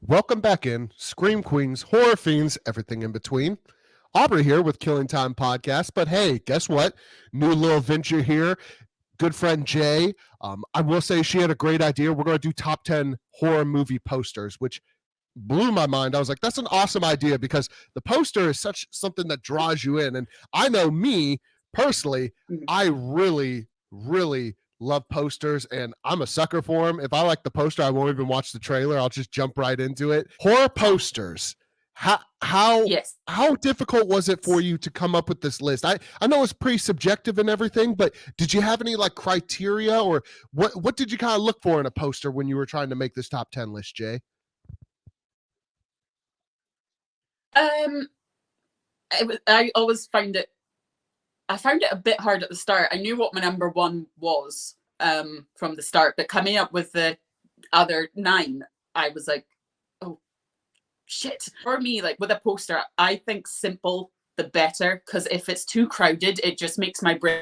Welcome back in, Scream Queens, Horror Fiends, everything in between. Aubrey here with Killing Time Podcast. But hey, guess what? New little venture here. Good friend Jay. I will say she had a great idea. We're going to do top 10 horror movie posters, which blew my mind. I was like, that's an awesome idea because the poster is such something that draws you in. And I know me personally, I really love posters and I'm a sucker for them. If I like the poster, I won't even watch the trailer. I'll just jump right into it. Horror posters. How Yes. how difficult was it for you to come up with this list? I know it's pretty subjective and everything, but did you have any like criteria or what did you kind of look for in a poster when you were trying to make this top 10 list, Jay? I always found it. I found it a bit hard at the start. I knew what my number one was from the start, but coming up with the other 9, I was like, oh shit. For me, like with a poster, I think simple the better, because if it's too crowded, it just makes my brain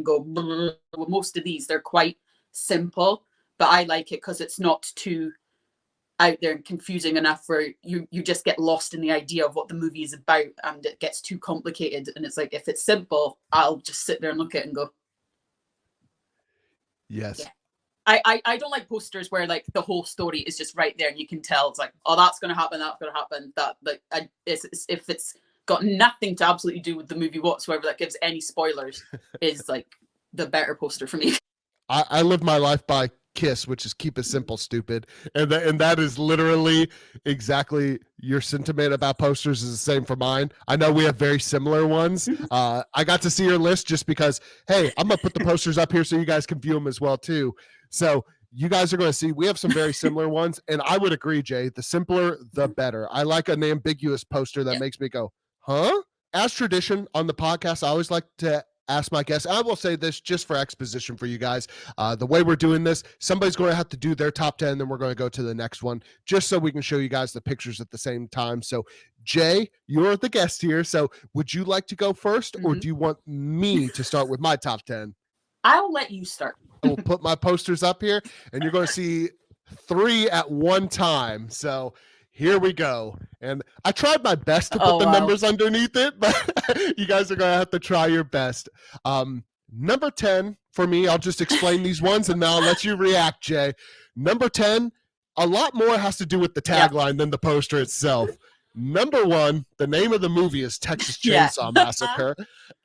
go. Well, most of these, they're quite simple, but I like it because it's not too out there and confusing enough where you just get lost in the idea of what the movie is about and it gets too complicated. And it's like, if it's simple, I'll just sit there and look at it and go, Yes. yeah. I don't like posters where like the whole story is just right there and you can tell it's like, oh, that's going to happen, that's going to happen. That like if it's got nothing to absolutely do with the movie whatsoever that gives any spoilers is like the better poster for me. I live my life by KISS, which is keep it simple, stupid. And that is literally exactly your sentiment about posters is the same for mine. I know we have very similar ones. I got to see your list just because, hey, I'm going to put the posters up here so you guys can view them as well too. So you guys are going to see we have some very similar ones. And I would agree, Jay, the simpler, the better. I like an ambiguous poster that makes me go, huh? As tradition on the podcast, I always like to ask my guests. I will say this just for exposition for you guys. The way we're doing this, somebody's going to have to do their top 10, then we're going to go to the next one, just so we can show you guys the pictures at the same time. So, Jay, you're the guest here. So, would you like to go first, or do you want me to start with my top 10? I'll let you start. I will put my posters up here, and you're going to see 3 at one time. So, here we go. And I tried my best to put the numbers underneath it, but you guys are going to have to try your best. Number 10 for me, I'll just explain these ones and then I'll let you react, Jay. Number 10, a lot more has to do with the tagline than the poster itself. Number 1, the name of the movie is Texas Chainsaw Massacre.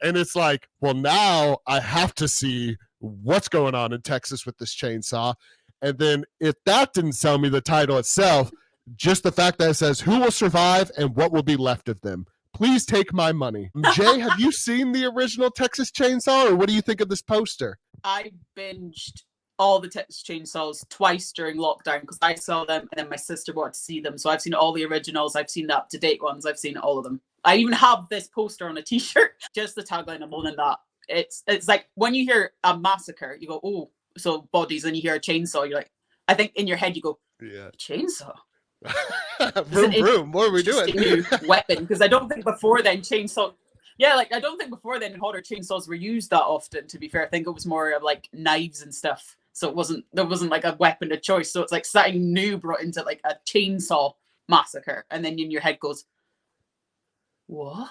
And it's like, well, now I have to see what's going on in Texas with this chainsaw. And then if that didn't sell me the title itself, just the fact that it says who will survive and what will be left of them. Please take my money. Jay, have you seen the original Texas Chainsaw, or what do you think of this poster? I binged all the Texas Chainsaws twice during lockdown because I saw them and then my sister wanted to see them. So I've seen all the originals. I've seen the up-to-date ones. I've seen all of them. I even have this poster on a t-shirt. Just the tagline alone and that. It's like when you hear a massacre, you go, oh, so bodies, and you hear a chainsaw, you're like, I think in your head you go, yeah, chainsaw. Vroom, vroom. What are we doing? New weapon, because I don't think before then chainsaw. Yeah, like I don't think before then horror chainsaws were used that often. To be fair, I think it was more of like knives and stuff. So there wasn't like a weapon of choice. So it's like something new brought into like a chainsaw massacre, and then in your head goes, what?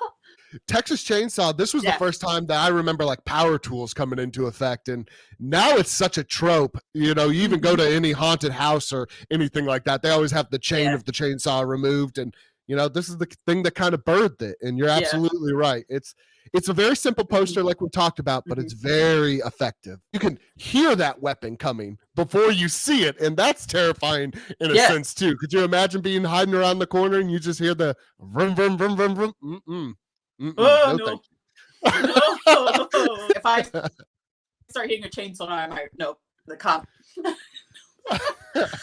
Texas Chainsaw, this was the first time that I remember like power tools coming into effect, and now it's such a trope. You know, you even go to any haunted house or anything like that, they always have the chain of the chainsaw removed, and you know, this is the thing that kind of birthed it. And you're absolutely right. It's a very simple poster like we talked about, but it's very effective. You can hear that weapon coming before you see it, and that's terrifying in a sense too. Could you imagine being hiding around the corner and you just hear the vroom vroom vroom vroom vroom? Oh no. No. If I start hitting a chainsaw, I'm out. No, the cop.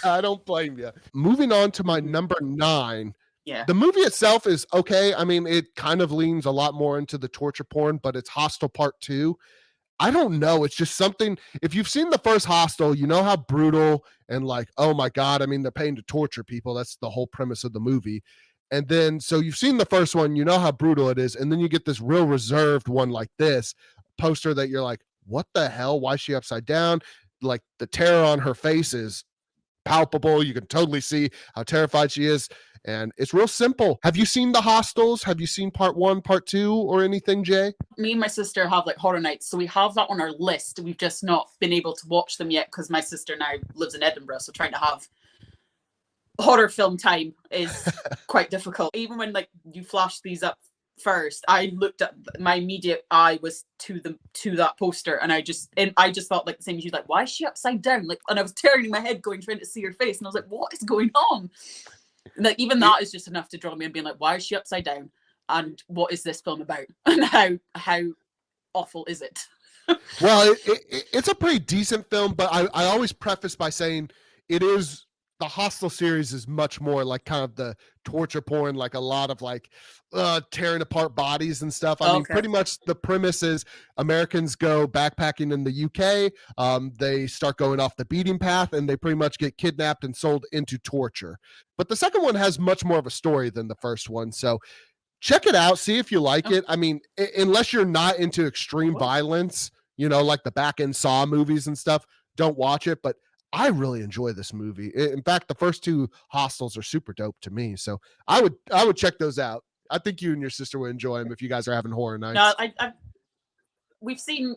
I don't blame you. Moving on to my number 9. Yeah. The movie itself is okay. I mean, it kind of leans a lot more into the torture porn, but it's Hostel Part 2. I don't know. It's just something. If you've seen the first Hostel, you know how brutal and like, oh my God, I mean, they're paying to torture people. That's the whole premise of the movie. And then, so you've seen the first one, you know how brutal it is. And then you get this real reserved one like this poster that you're like, what the hell? Why is she upside down? Like the terror on her face is palpable. You can totally see how terrified she is. And it's real simple. Have you seen The Hostels? Have you seen part 1, part 2, or anything, Jay? Me and my sister have like horror nights, so we have that on our list. We've just not been able to watch them yet because my sister now lives in Edinburgh, so trying to have horror film time is quite difficult. Even when like you flash these up first, I looked at my immediate eye was to that poster, and I just thought like the same as you, like, why is she upside down? Like, and I was turning my head going trying to see her face, and I was like, what is going on? And like even that is just enough to draw me and being like, why is she upside down? And what is this film about? And how awful is it? Well, it's a pretty decent film, but I always preface by saying it is, the Hostel series is much more like kind of the torture porn, like a lot of like tearing apart bodies and stuff. I mean, pretty much the premise is Americans go backpacking in the UK. They start going off the beaten path, and they pretty much get kidnapped and sold into torture. But the second one has much more of a story than the first one. So check it out. See if you like it. I mean, unless you're not into extreme violence, you know, like the back end Saw movies and stuff, don't watch it. But I really enjoy this movie. In fact, the first 2 Hostels are super dope to me. So I would check those out. I think you and your sister would enjoy them if you guys are having horror nights. No, we've seen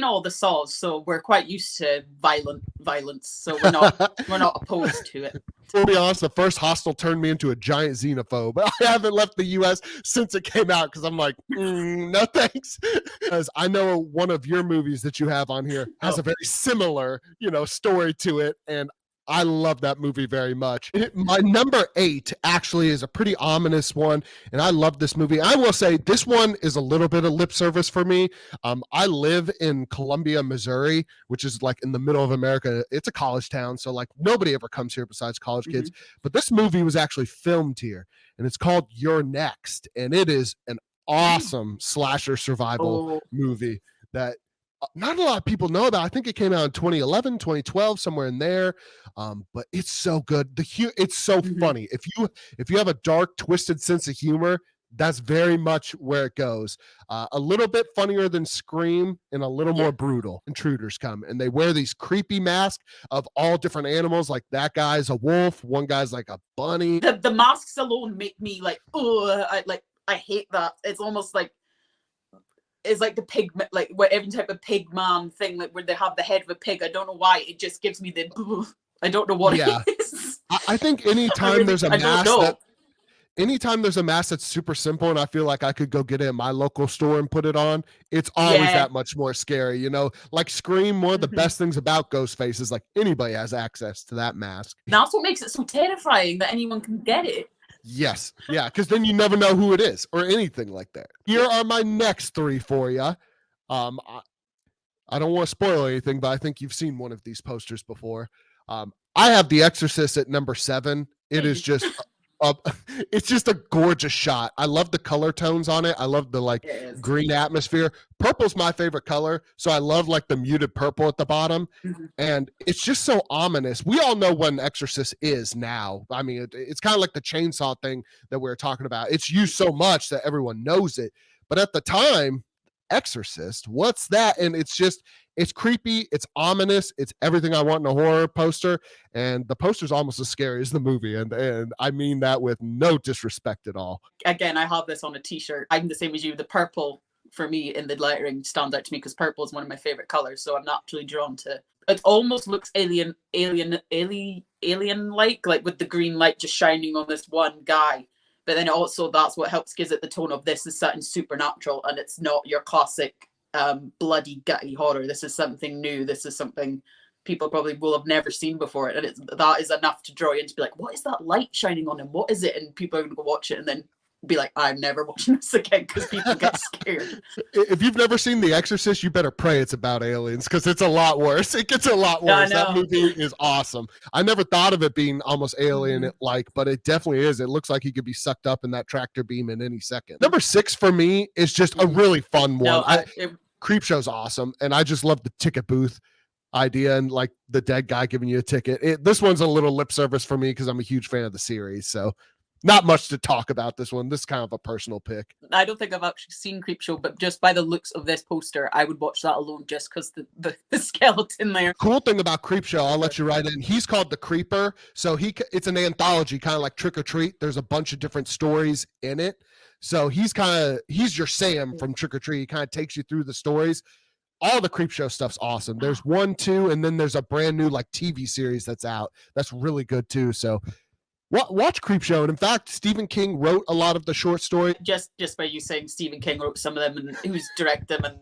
all the Saws, so we're quite used to violence. So we're not opposed to it. To be honest, the first Hostel turned me into a giant xenophobe. I haven't left the U.S. since it came out because I'm like, no thanks. Because I know one of your movies that you have on here has a very similar, story to it, and I love that movie very much. My number 8 actually is a pretty ominous one, and I love this movie. I will say this one is a little bit of lip service for me. I live in Columbia, Missouri, which is like in the middle of America. It's a college town, so like nobody ever comes here besides college kids. But this movie was actually filmed here, and it's called You're Next, and it is an awesome slasher survival movie that not a lot of people know about. I think it came out in 2011, 2012, somewhere in there. But it's so good. It's so funny. If you have a dark, twisted sense of humor, that's very much where it goes. A little bit funnier than Scream and a little more brutal. Intruders come and they wear these creepy masks of all different animals. Like that guy's a wolf, one guy's like a bunny. The masks alone make me like, I hate that. It's almost like is like the pig, like every type of pig man thing, like where they have the head of a pig. I don't know why. It just gives me the. I don't know what it is. I think anytime there's a mask anytime there's a mask that's super simple, and I feel like I could go get it at my local store and put it on, it's always that much more scary. Like Scream. One of the best things about Ghostface is like anybody has access to that mask. That's what makes it so terrifying that anyone can get it. Yes. Yeah. Because then you never know who it is or anything like that. Here are my next 3 for you. I don't want to spoil anything, but I think you've seen one of these posters before. I have The Exorcist at number 7. It is just it's just a gorgeous shot. I love the color tones on it. I love the green atmosphere. Purple's my favorite color, so I love like the muted purple at the bottom. And it's just so ominous. We all know what an exorcist is now. I mean, it's kind of like the chainsaw thing that we were talking about. It's used so much that everyone knows it. But at the time, exorcist, what's that? And it's creepy, it's ominous, it's everything I want in a horror poster, and the poster's almost as scary as the movie, and I mean that with no disrespect at all. Again, I have this on a t-shirt. I'm the same as you. The purple for me in the lettering stands out to me because purple is one of my favorite colors, so I'm naturally drawn to it. Almost looks alien like with the green light just shining on this one guy. But then also that's what helps gives it the tone of this is something supernatural, and it's not your classic bloody gutty horror. This is something new. This is something people probably will have never seen before, and that is enough to draw you in to be like, what is that light shining on him? What is it? And people are going to go watch it and then be like, I'm never watching this again because people get scared. If you've never seen The Exorcist, you better pray it's about aliens because it's a lot worse. It gets a lot worse. That movie is awesome. I never thought of it being almost alien-like, but it definitely is. It looks like he could be sucked up in that tractor beam in any second. Number 6 for me is just a really fun one. Creepshow's awesome, and I just love the ticket booth idea and like the dead guy giving you a ticket. This one's a little lip service for me because I'm a huge fan of the series, so not much to talk about this one. This is kind of a personal pick. I don't think I've actually seen Creepshow, but just by the looks of this poster, I would watch that alone just because the skeleton there. Cool thing about Creepshow, I'll let you write in. He's called The Creeper, so it's an anthology, kind of like Trick or Treat. There's a bunch of different stories in it. So he's your Sam from Trick or Treat. He kind of takes you through the stories. All the Creepshow stuff's awesome. There's 1, 2, and then there's a brand new like TV series that's out. That's really good too. So watch Creepshow. And in fact, Stephen King wrote a lot of the short story. Just by you saying Stephen King wrote some of them and who's directed them, and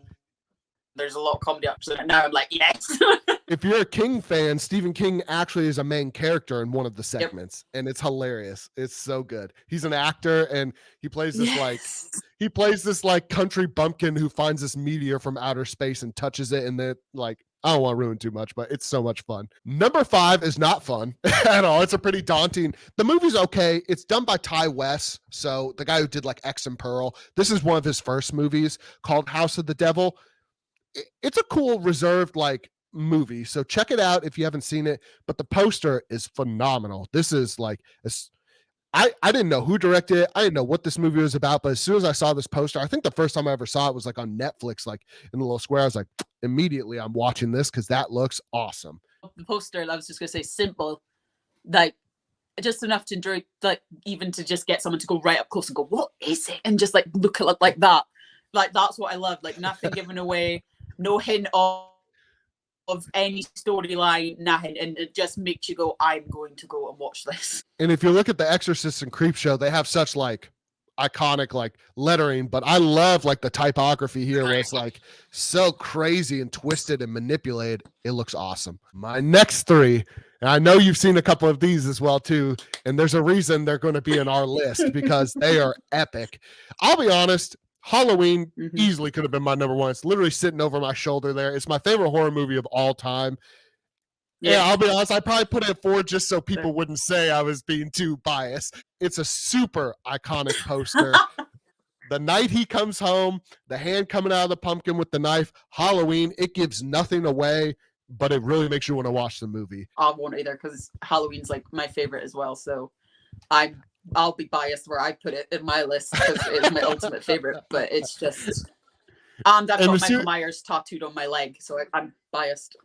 there's a lot of comedy ups in it. Now I'm like, yes. If you're a King fan, Stephen King actually is a main character in one of the segments, and it's hilarious. It's so good. He's an actor, and he plays this like country bumpkin who finds this meteor from outer space and touches it, and then like, I don't want to ruin too much, but it's so much fun. Number 5 is not fun at all. It's a pretty daunting. The movie's okay. It's done by Ty West, so the guy who did like X and Pearl. This is one of his first movies called House of the Devil. It's a cool, reserved like movie, so check it out if you haven't seen it. But the poster is phenomenal. This is like I didn't know who directed it. I didn't know what this movie was about, but as soon as I saw this poster, I think the first time I ever saw it was like on Netflix, like in the little square. I was like, immediately I'm watching this because that looks awesome. The poster, I was just gonna say, simple, like just enough to enjoy, like even to just get someone to go right up close and go, what is it, and just like look at it like that. Like that's what I love. Like nothing given away, no hint of any storyline, nothing, and it just makes you go, I'm going to go and watch this. And if you look at The Exorcist and Creepshow, they have such like iconic like lettering, but I love like the typography here where it's like so crazy and twisted and manipulated. It looks awesome. My next 3, and I know you've seen a couple of these as well too, and there's a reason they're going to be in our list because they are epic. I'll be honest, Halloween easily could have been my number 1. It's literally sitting over my shoulder there. It's my favorite horror movie of all time. Yeah, I'll be honest, I probably put it forward just so people wouldn't say I was being too biased. It's a super iconic poster. The night he comes home, the hand coming out of the pumpkin with the knife, Halloween, it gives nothing away, but it really makes you want to watch the movie. I won't either because Halloween's like my favorite as well. So I'll be biased where I put it in my list because it's my ultimate favorite, but it's just, and I've got Michael Myers tattooed on my leg, so I'm biased.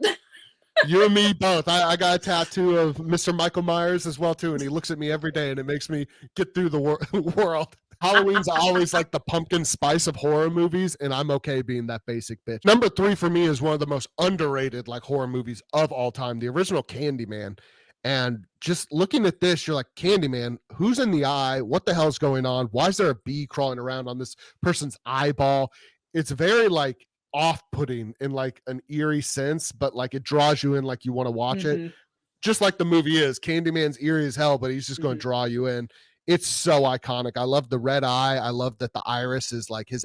You and me both. I got a tattoo of Mr. Michael Myers as well too, and he looks at me every day, and it makes me get through the world. Halloween's always like the pumpkin spice of horror movies, and I'm okay being that basic bitch. Number 3 for me is one of the most underrated like horror movies of all time, the original Candyman. And just looking at this, you're like, Candyman, who's in the eye? What the hell's going on? Why is there a bee crawling around on this person's eyeball? It's very like off-putting in like an eerie sense, but like it draws you in, like you want to watch it. Just like the movie is. Candyman's eerie as hell, but he's just going to draw you in. It's so iconic. I love the red eye. I love that the iris is like his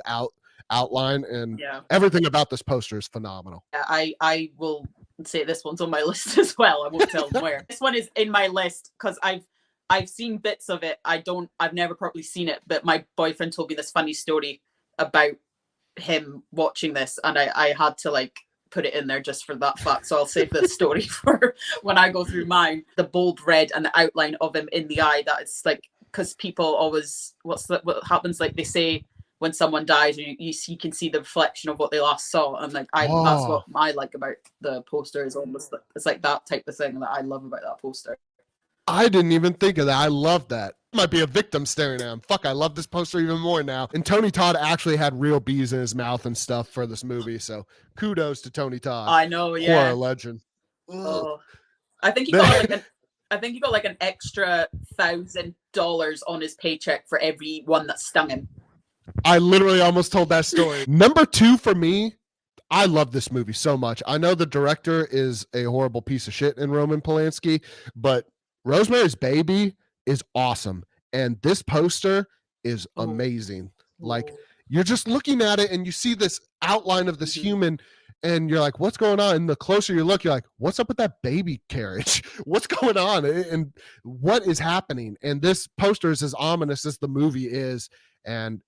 outline, and everything about this poster is phenomenal. I will say this one's on my list as well. I won't tell them where. This one is in my list because I've seen bits of it. I've never properly seen it, but my boyfriend told me this funny story about him watching this, and I had to like put it in there just for that fact. So I'll save this story for when I go through mine. The bold red and the outline of him in the eye, that it's like, because people always, what happens, like they say when someone dies, you can see the reflection of what they last saw. And like that's what I like about the poster, is almost like, it's like that type of thing that I love about that poster. I didn't even think of that. I love that. Might be a victim staring at him. Fuck, I love this poster even more now. And Tony Todd actually had real bees in his mouth and stuff for this movie, so kudos to Tony Todd. I know, yeah. Horror legend. Oh, I think he got like an extra $1,000 on his paycheck for every one that stung him. I literally almost told that story. Number 2 for me, I love this movie so much. I know the director is a horrible piece of shit in Roman Polanski, but Rosemary's Baby is awesome. And this poster is amazing. Like, you're just looking at it and you see this outline of this human, and you're like, what's going on? And the closer you look, you're like, what's up with that baby carriage? What's going on? And what is happening? And this poster is as ominous as the movie is. And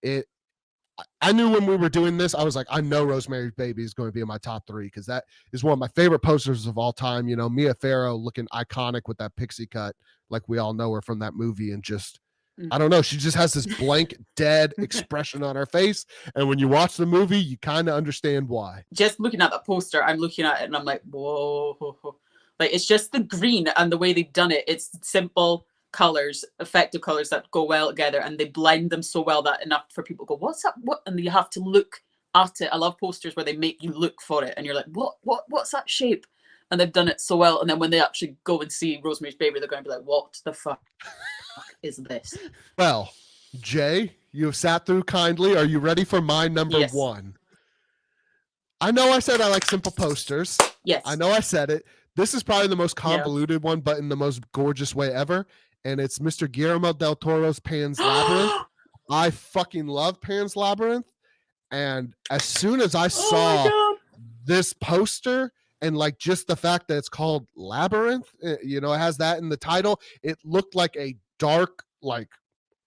I knew when we were doing this, I was like, I know Rosemary's Baby is going to be in my top 3, because that is one of my favorite posters of all time. You know, Mia Farrow looking iconic with that pixie cut, like we all know her from that movie, and just I don't know. She just has this blank, dead expression on her face. And when you watch the movie, you kind of understand why. Just looking at that poster, I'm looking at it and I'm like, whoa. Like, it's just the green and the way they've done it. It's simple colors, effective colors that go well together, and they blend them so well that enough for people to go, what's up? What? And you have to look at it. I love posters where they make you look for it and you're like, what's that shape? And they've done it so well. And then when they actually go and see Rosemary's Baby, they're going to be like, what the fuck is this? Well, Jay, you have sat through kindly. Are you ready for my number one? I know I said I like simple posters. Yes. I know I said it. This is probably the most convoluted one, but in the most gorgeous way ever. And it's Mr. Guillermo del Toro's Pan's Labyrinth. I fucking love Pan's Labyrinth. And as soon as I saw this poster and like just the fact that it's called Labyrinth, you know, it has that in the title, it looked like a dark, like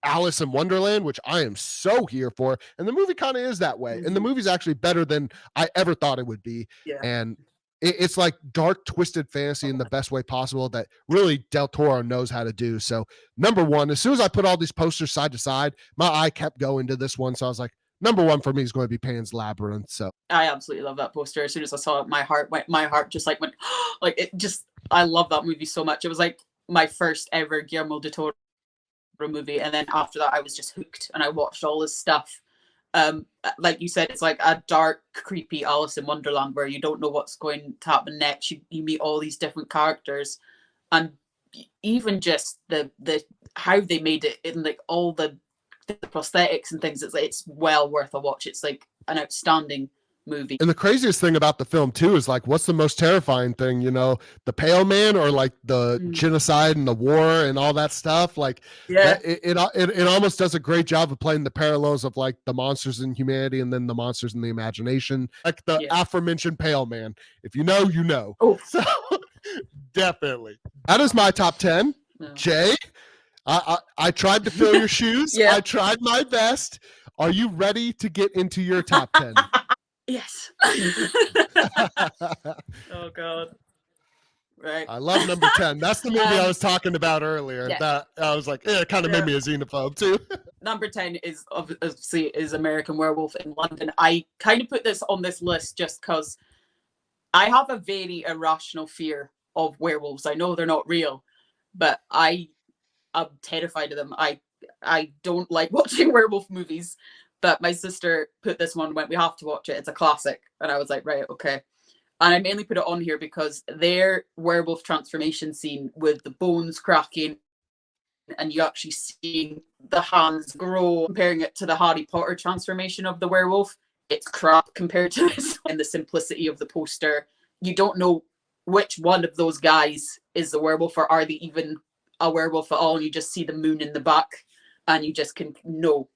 Alice in Wonderland, which I am so here for. And the movie kind of is that way. And the movie's actually better than I ever thought it would be. And it's like dark, twisted fantasy in the best way possible that really Del Toro knows how to do. So number one, as soon as I put all these posters side to side, my eye kept going to this one. So I was like, number one for me is going to be Pan's Labyrinth. So I absolutely love that poster. As soon as I saw it, my heart just like went, like it just, I love that movie so much. It was like my first ever Guillermo del Toro movie. And then after that, I was just hooked and I watched all his stuff. Like you said, it's like a dark, creepy Alice in Wonderland where you don't know what's going to happen next. You meet all these different characters, and even just the how they made it in like all the prosthetics and things. It's well worth a watch. It's like an outstanding movie. And the craziest thing about the film too is like, what's the most terrifying thing, you know, the Pale Man or like the genocide and the war and all that stuff? Like, it almost does a great job of playing the parallels of like the monsters in humanity and then the monsters in the imagination, like the aforementioned Pale Man. If you know, you know. So definitely, that is my top 10. Jay, I tried to fill your shoes. I tried my best. Are you ready to get into your top 10? Yes. Oh God. Right. I love number 10. That's the movie I was talking about earlier. That I was like, it kind of made me a xenophobe too. Number 10 is obviously American Werewolf in London. I kind of put this on this list just because I have a very irrational fear of werewolves. I know they're not real, but I'm terrified of them. I don't like watching werewolf movies. But my sister put this one and went, we have to watch it. It's a classic. And I was like, right, okay. And I mainly put it on here because their werewolf transformation scene with the bones cracking and you actually seeing the hands grow, comparing it to the Harry Potter transformation of the werewolf, it's crap compared to this. And the simplicity of the poster, you don't know which one of those guys is the werewolf, or are they even a werewolf at all? And you just see the moon in the back and you just can know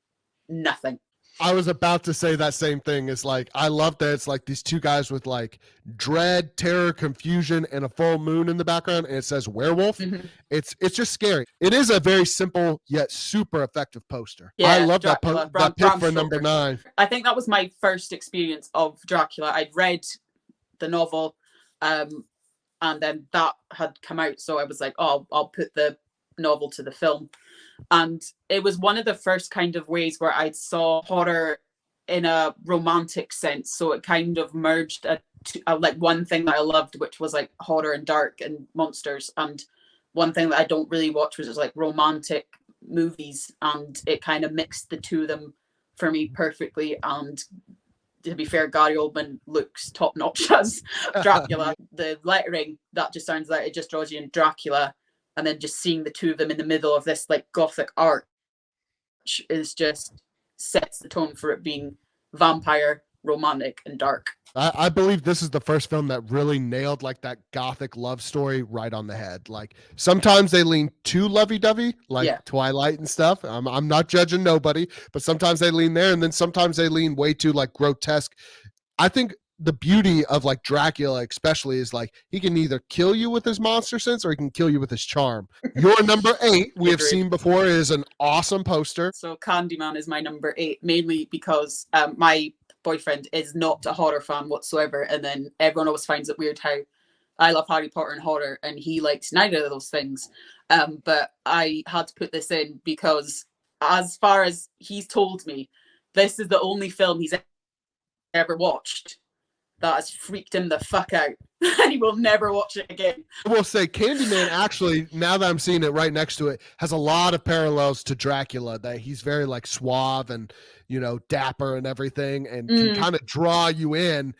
nothing. I was about to say that same thing. It's like, I love that it's like these two guys with like dread, terror, confusion, and a full moon in the background, and it says werewolf. It's just scary. It is a very simple yet super effective poster. I love that pick for number 9. I think that was my first experience of Dracula. I'd read the novel, and then that had come out, so I was like, oh, I'll put the novel to the film. And it was one of the first kind of ways where I saw horror in a romantic sense. So it kind of merged like one thing that I loved, which was like horror and dark and monsters. And one thing that I don't really watch was like romantic movies. And it kind of mixed the two of them for me perfectly. And to be fair, Gary Oldman looks top notch as Dracula. The lettering, that just sounds like it just draws you in Dracula. And then just seeing the two of them in the middle of this like gothic arch is just sets the tone for it being vampire, romantic, and dark. I believe this is the first film that really nailed like that gothic love story right on the head. Like sometimes they lean too lovey-dovey, like Twilight and stuff. I'm not judging nobody, but sometimes they lean there, and then sometimes they lean way too like grotesque. I think the beauty of like Dracula especially is like he can either kill you with his monster sense or he can kill you with his charm. Your number 8 we have seen before is an awesome poster. So Candyman is my number 8, mainly because my boyfriend is not a horror fan whatsoever, and then everyone always finds it weird how I love Harry Potter and horror, and he likes neither of those things. But I had to put this in because, as far as he's told me, this is the only film he's ever watched that has freaked him the fuck out, and he will never watch it again. I will say Candyman actually, now that I'm seeing it right next to it, has a lot of parallels to Dracula. That he's very like suave and, you know, dapper and everything, and can kind of draw you in,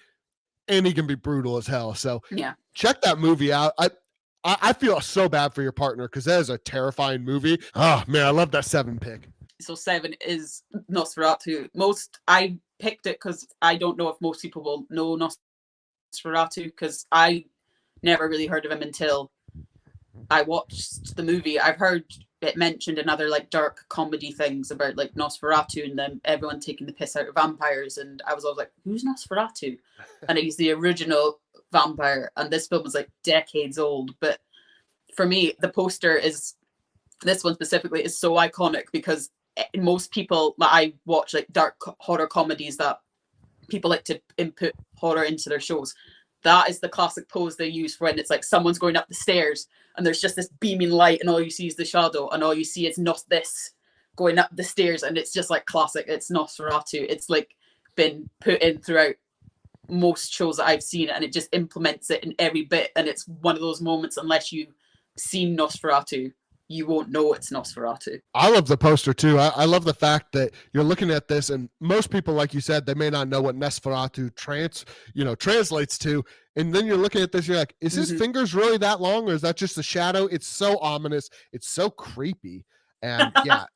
and he can be brutal as hell. So yeah, check that movie out. I feel so bad for your partner because that is a terrifying movie. Oh man, I love that 7 pick. So 7 is Nosferatu. I picked it because I don't know if most people will know Nosferatu, because I never really heard of him until I watched the movie. I've heard it mentioned in other like dark comedy things about like Nosferatu and then everyone taking the piss out of vampires, and I was always like, who's Nosferatu? And he's the original vampire, and this film was like decades old. But for me, the poster is, this one specifically is so iconic because most people that I watch like dark horror comedies that people like to input horror into their shows, that is the classic pose they use for when it's like someone's going up the stairs and there's just this beaming light and all you see is the shadow and all you see is not this going up the stairs, and it's just like classic. It's Nosferatu. It's like been put in throughout most shows that I've seen, and it just implements it in every bit, and it's one of those moments, unless you've seen Nosferatu, you won't know it's Nosferatu. I love the poster too. I love the fact that you're looking at this, and most people, like you said, they may not know what Nosferatu translates to. And then you're looking at this, you're like, is his fingers really that long, or is that just a shadow? It's so ominous. It's so creepy. And yeah,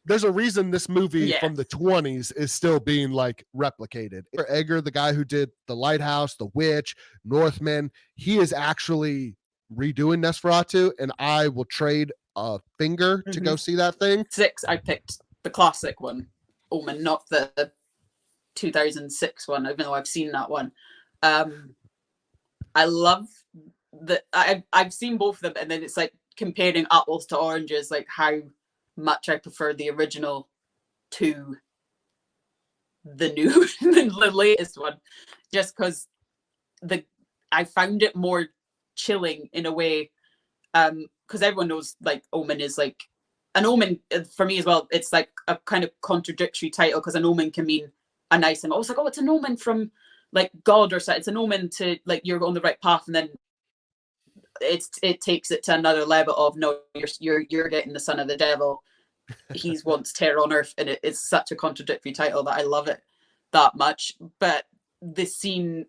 there's a reason this movie from the 20s is still being like replicated. Egger, the guy who did The Lighthouse, The Witch, Northman, he is actually redoing Nosferatu, and I will trade a finger to go see that thing. 6, I picked the classic one, Omen, not the 2006 one, even though I've seen that one. I love that. I've seen both of them, and then it's like comparing apples to oranges, like how much I prefer the original to the new, the latest one, just because I found it more chilling in a way, because everyone knows like Omen is like an omen for me as well. It's like a kind of contradictory title, because an omen can mean a nice thing. I was like, oh, it's an omen from like God or something. It's an omen to like you're on the right path, and then it takes it to another level of no, you're getting the son of the devil. He wants terror on earth, and it's such a contradictory title that I love it that much. But the scene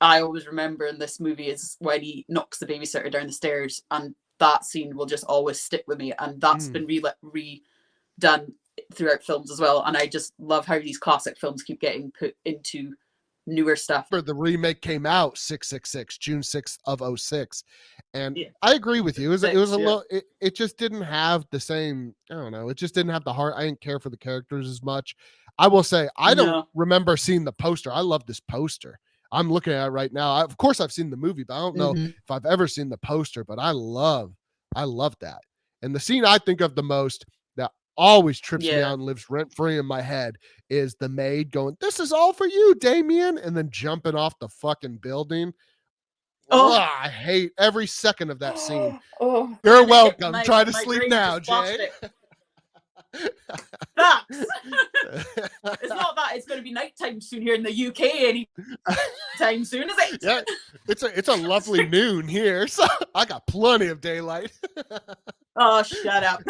I always remember in this movie is when he knocks the babysitter down the stairs, and that scene will just always stick with me, and that's been redone throughout films as well. And I just love how these classic films keep getting put into newer stuff. The remake came out 666 June 6th of 06, and I agree with you. It was a little, it just didn't have the same, I don't know, it just didn't have the heart. I didn't care for the characters as much. I will say I don't remember seeing the poster. I love this poster. I'm looking at it right now. Of course I've seen the movie, but I don't know if I've ever seen the poster, but I love that. And the scene I think of the most that always trips me out and lives rent free in my head is the maid going, "This is all for you, Damien," and then jumping off the fucking building. Oh, I hate every second of that scene. You're welcome. Try to sleep now, Jay. That's it's not that it's going to be nighttime soon here in the UK anytime soon, is it? Yeah, it's a lovely noon here, so I got plenty of daylight. Oh, shut up.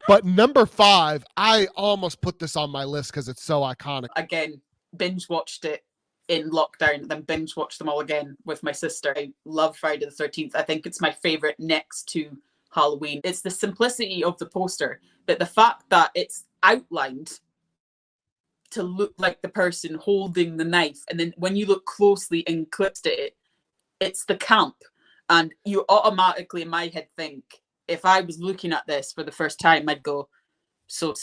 But number 5, I almost put this on my list because it's so iconic. Again, binge watched it in lockdown, then binge watched them all again with my sister. I love Friday the 13th. I think it's my favorite next to Halloween. It's the simplicity of the poster, but the fact that it's outlined to look like the person holding the knife, and then when you look closely and close to it, it's the camp, and you automatically in my head think, if I was looking at this for the first time, I'd go, so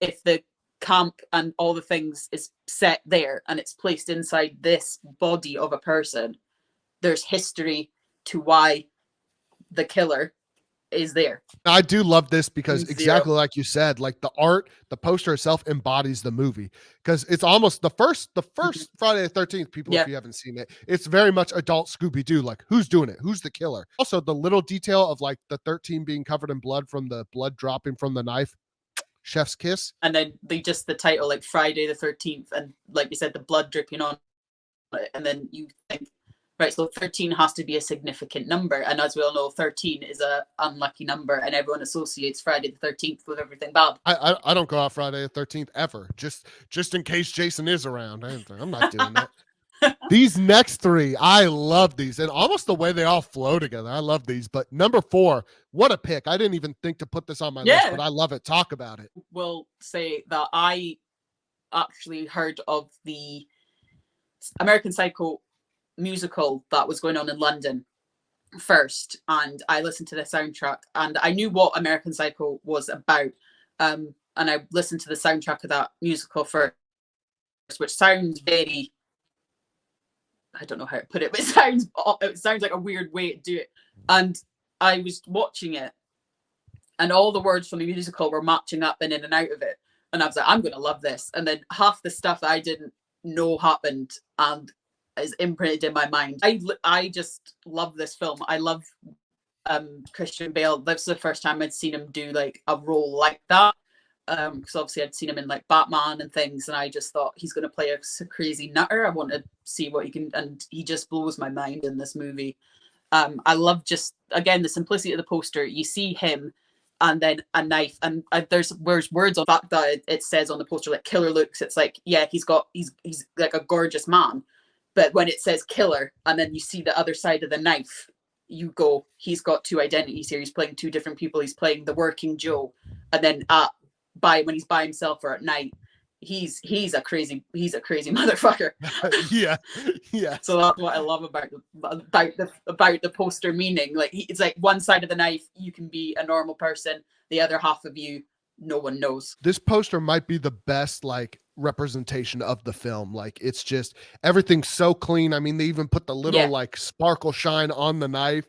if the camp and all the things is set there and it's placed inside this body of a person, there's history to why the killer is there. I do love this because Zero. exactly like you said, like the art, the poster itself embodies the movie, because it's almost the first Friday the 13th, people, if you haven't seen it, it's very much adult Scooby-Doo, like who's doing it, who's the killer. Also the little detail of like the 13 being covered in blood from the blood dropping from the knife, chef's kiss. And then the title, like Friday the 13th, and like you said, the blood dripping on it, and then you think, right, so 13 has to be a significant number, and as we all know, 13 is a unlucky number, and everyone associates Friday the 13th with everything bad. I don't go out Friday the 13th ever, just in case Jason is around. I'm not doing that. These next three, I love these, and almost the way they all flow together. I love these. But number 4, what a pick. I didn't even think to put this on my list, but I love it. Talk about it. Will say that I actually heard of the American Psycho musical that was going on in London first, and I listened to the soundtrack, and I knew what American Psycho was about, and I listened to the soundtrack of that musical first, which sounds very, I don't know how to put it, but it sounds like a weird way to do it. And I was watching it, and all the words from the musical were matching up in and out of it, and I was like, I'm going to love this. And then half the stuff that I didn't know happened and is imprinted in my mind. I just love this film. I love Christian Bale. That's the first time I'd seen him do like a role like that, because obviously I'd seen him in like Batman and things, and I just thought he's going to play a crazy nutter. I want to see what he can, and he just blows my mind in this movie. I love just, again, the simplicity of the poster. You see him and then a knife, and there's words on that it says on the poster, like killer looks. It's like, yeah, he's like a gorgeous man, but when it says killer and then you see the other side of the knife, you go, he's got two identities here. He's playing two different people. He's playing the working Joe, and then when he's by himself or at night, he's a crazy motherfucker. yeah. So that's what I love about the poster meaning. Like, it's like one side of the knife, you can be a normal person. The other half of you, no one knows. This poster might be the best like representation of the film. Like, it's just everything's so clean. I mean, they even put the little like sparkle shine on the knife.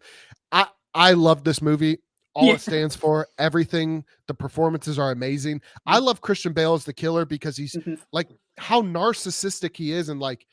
I love this movie. All it stands for, everything. The performances are amazing. I love Christian Bale as the killer because he's like how narcissistic he is, and like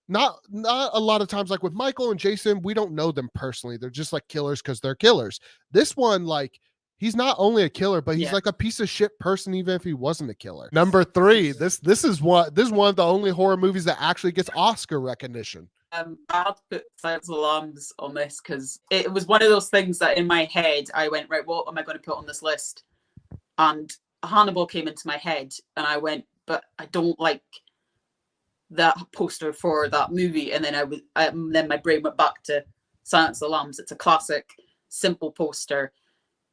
not a lot of times, like with Michael and Jason, we don't know them personally. They're just like killers because they're killers. This one, like, he's not only a killer, but he's like a piece of shit person, even if he wasn't a killer. Number 3, this is one of the only horror movies that actually gets Oscar recognition. I had to put Silence of the Lambs on this because it was one of those things that in my head I went, right, what am I going to put on this list? And Hannibal came into my head, and I went, but I don't like that poster for that movie. And then then my brain went back to Silence of the Lambs. It's a classic, simple poster.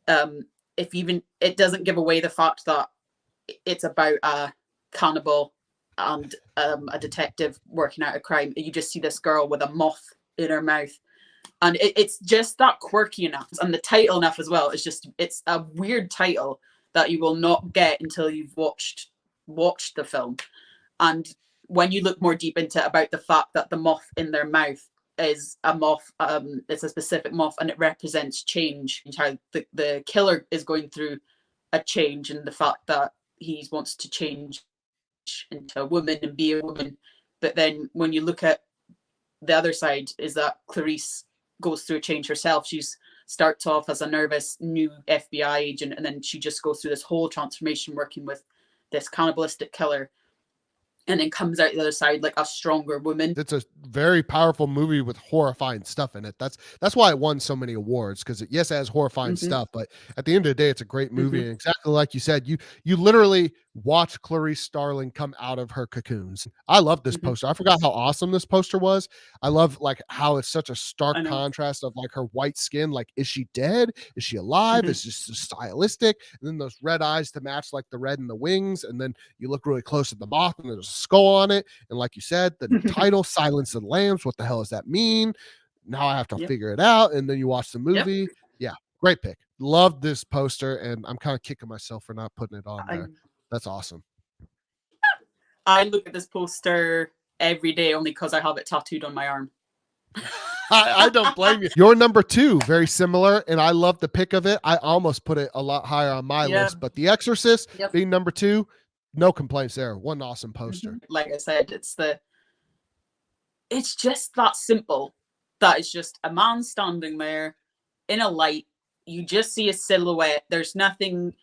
It doesn't give away the fact that it's about a cannibal and a detective working out a crime. You just see this girl with a moth in her mouth, and it's just that quirky enough, and the title enough as well. It's a weird title that you will not get until you've watched the film. And when you look more deep into it, about the fact that the moth in their mouth is a moth, it's a specific moth, and it represents change, and how the killer is going through a change, and the fact that he wants to change into a woman and be a woman. But then when you look at the other side, is that Clarice goes through a change herself. She starts off as a nervous new FBI agent, and then she just goes through this whole transformation working with this cannibalistic killer, and then comes out the other side like a stronger woman. It's a very powerful movie with horrifying stuff in it. That's why it won so many awards, because it has horrifying stuff, but at the end of the day, it's a great movie. And exactly like you said, you literally watch Clarice Starling come out of her cocoons. I love this poster. I forgot how awesome this poster was. I love like how it's such a stark contrast of like her white skin. Like, is she dead? Is she alive? It's just stylistic. And then those red eyes to match like the red in the wings. And then you look really close at the moth, and there's a skull on it. And like you said, the title, Silence of the Lambs, what the hell does that mean? Now I have to figure it out. And then you watch the movie. Yeah, great pick. Love this poster, and I'm kind of kicking myself for not putting it on there. That's awesome. I look at this poster every day only because I have it tattooed on my arm. I don't blame you. Your number 2, very similar, and I love the pick of it. I almost put it a lot higher on my Yeah. list, but The Exorcist Yep. being number 2, no complaints there. One awesome poster. Like I said, it's just that simple. That is just a man standing there in a light. You just see a silhouette. There's nothing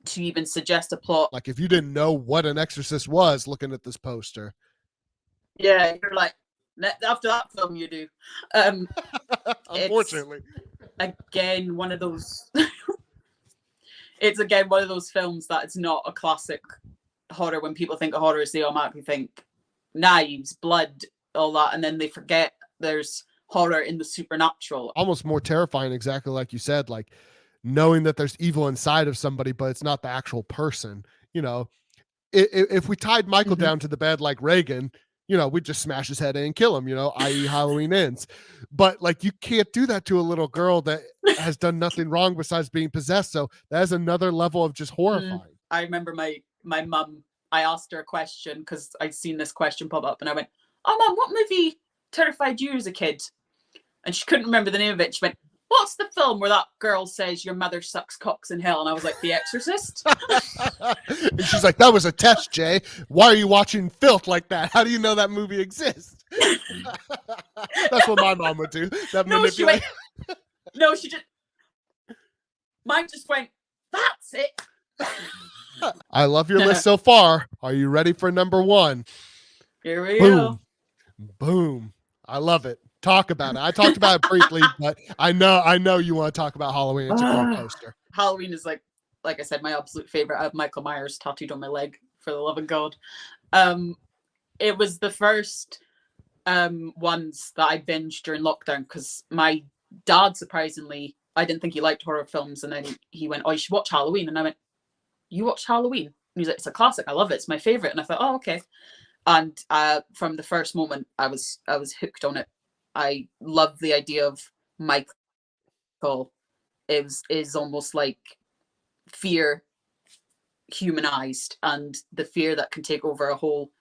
to even suggest a plot. Like if you didn't know what an exorcist was looking at this poster. Yeah, you're like, after that film you do. Unfortunately. Again, one of those it's again one of those films that it's not a classic horror. When people think of horrors, they automatically think knives, blood, all that, and then they forget there's horror in the supernatural. Almost more terrifying, exactly like you said, like knowing that there's evil inside of somebody, but it's not the actual person. You know, if we tied Michael down to the bed like Reagan, you know, we'd just smash his head in and kill him, you know, i.e. Halloween Ends. But like, you can't do that to a little girl that has done nothing wrong besides being possessed. So that is another level of just horrifying. I remember my mum, I asked her a question because I'd seen this question pop up and I went, "Oh, Mum, what movie terrified you as a kid?" And she couldn't remember the name of it. She went, "What's the film where that girl says your mother sucks cocks in hell?" And I was like, "The Exorcist." And she's like, "That was a test, Jay. Why are you watching filth like that? How do you know that movie exists?" That's what my mom would do. That manipulate. No, she just, mine just went, "That's it." I love your list so far. Are you ready for number 1? Here we go. Boom. I love it. Talk about it. I talked about it briefly, but I know you want to talk about Halloween. It's a great poster. Halloween is like I said, my absolute favorite. I have Michael Myers tattooed on my leg, for the love of God. It was the first ones that I binged during lockdown because my dad, surprisingly, I didn't think he liked horror films, and then he went, "Oh, you should watch Halloween." And I went, "You watched Halloween?" And he's like, "It's a classic. I love it. It's my favorite." And I thought, "Oh, okay." And from the first moment, I was hooked on it. I love the idea of Michael is almost like fear humanized, and the fear that can take over a whole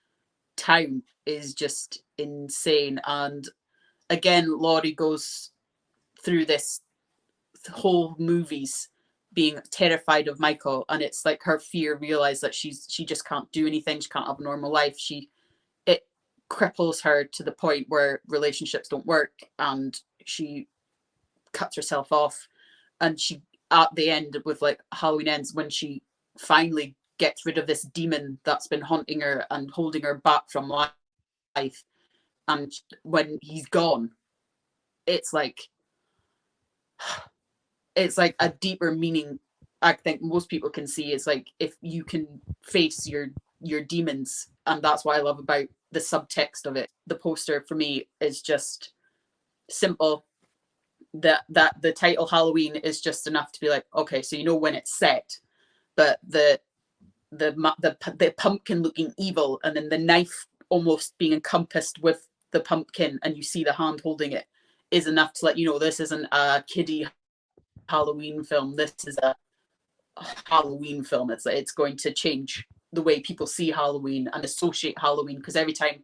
town is just insane. And again, Laurie goes through this whole movies being terrified of Michael, and it's like her fear realized that she just can't do anything. She can't have a normal life. It cripples her to the point where relationships don't work, and she cuts herself off. And she, at the end, with like Halloween Ends, when she finally gets rid of this demon that's been haunting her and holding her back from life, and when he's gone, it's like a deeper meaning. I think most people can see. It's like, if you can face your demons, and that's what I love about the subtext of it. The poster for me is just simple. That the title Halloween is just enough to be like, okay, so you know when it's set, but the pumpkin looking evil, and then the knife almost being encompassed with the pumpkin, and you see the hand holding it, is enough to let you know this isn't a kiddie Halloween film. This is a Halloween film. It's going to change the way people see Halloween and associate Halloween, because every time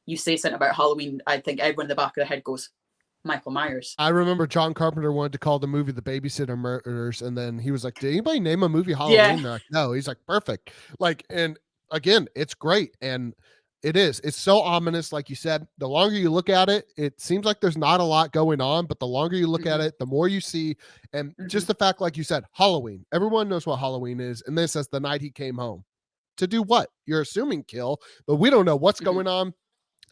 you say something about Halloween, I think everyone in the back of their head goes, Michael Myers. I remember John Carpenter wanted to call the movie The Babysitter Murders, and then he was like, "Did anybody name a movie Halloween?" Yeah. They're like, "No." He's like, "Perfect." Like, and again, it's great, and it's so ominous. Like you said, the longer you look at it, it seems like there's not a lot going on, but the longer you look at it, the more you see. And just the fact, like you said, Halloween, everyone knows what Halloween is, and this says the night he came home to do what? You're assuming kill, but we don't know what's going on.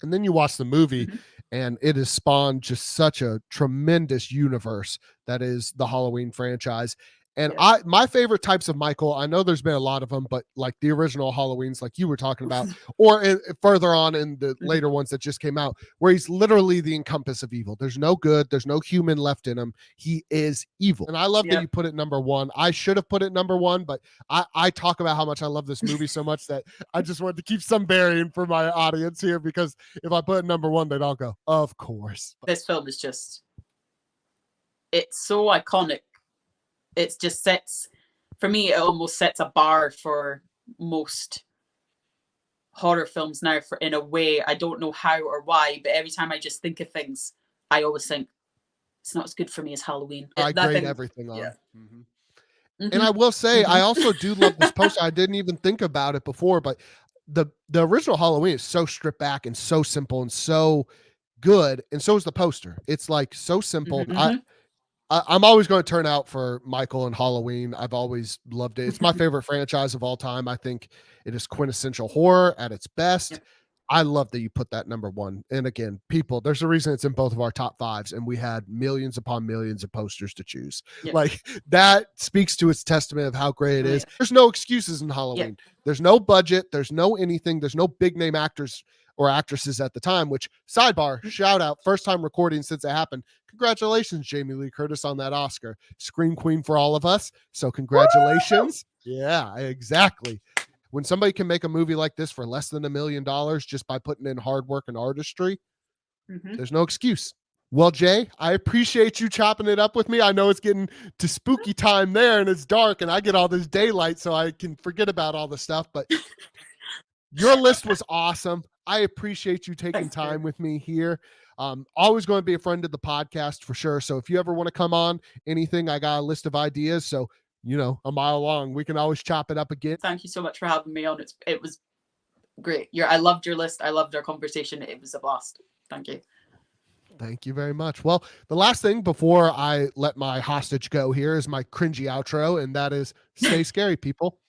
And then you watch the movie, and it has spawned just such a tremendous universe that is the Halloween franchise. And my favorite types of Michael, I know there's been a lot of them, but like the original Halloweens, like you were talking about, or further on in the later ones that just came out, where he's literally the encompass of evil. There's no good. There's no human left in him. He is evil. And I love that you put it number 1. I should have put it number 1, but I talk about how much I love this movie so much that I just wanted to keep some burying for my audience here, because if I put it number 1, they'd all go, of course. This film is just, it's so iconic. It just sets, for me, it almost sets a bar for most horror films now, for in a way. I don't know how or why, but every time I just think of things, I always think it's not as good for me as Halloween. I That grade thing, everything on. yeah. And I will say, I Mhm. also do love this poster. I didn't even think about it before, but the original Halloween is so stripped back and so simple and so good, and so is the poster. It's like so simple. Mhm. I'm always going to turn out for Michael and Halloween. I've always loved it. It's my favorite franchise of all time. I think it is quintessential horror at its best. Yep. I love that you put that number one. And again, people, there's a reason it's in both of our top fives, and we had millions upon millions of posters to choose. Yep. Like, that speaks to its testament of how great it Oh, is. yeah. There's no excuses in Halloween. There's no budget. There's no anything. There's no big name actors or actresses at the time, which, sidebar, shout out, first time recording since it happened. Congratulations, Jamie Lee Curtis, on that Oscar. Scream queen for all of us. So congratulations. Woo! Yeah, exactly. When somebody can make a movie like this for less than $1 million just by putting in hard work and artistry, there's no excuse. Well, Jay, I appreciate you chopping it up with me. I know it's getting to spooky time there and it's dark and I get all this daylight so I can forget about all the stuff, but your list was awesome. I appreciate you taking time with me here. Always going to be a friend of the podcast for sure. So if you ever want to come on anything, I got a list of ideas. So, a mile long, we can always chop it up again. Thank you so much for having me on. It was great. I loved your list. I loved our conversation. It was a blast. Thank you. Thank you very much. Well, the last thing before I let my hostage go here is my cringy outro, and that is stay scary, people.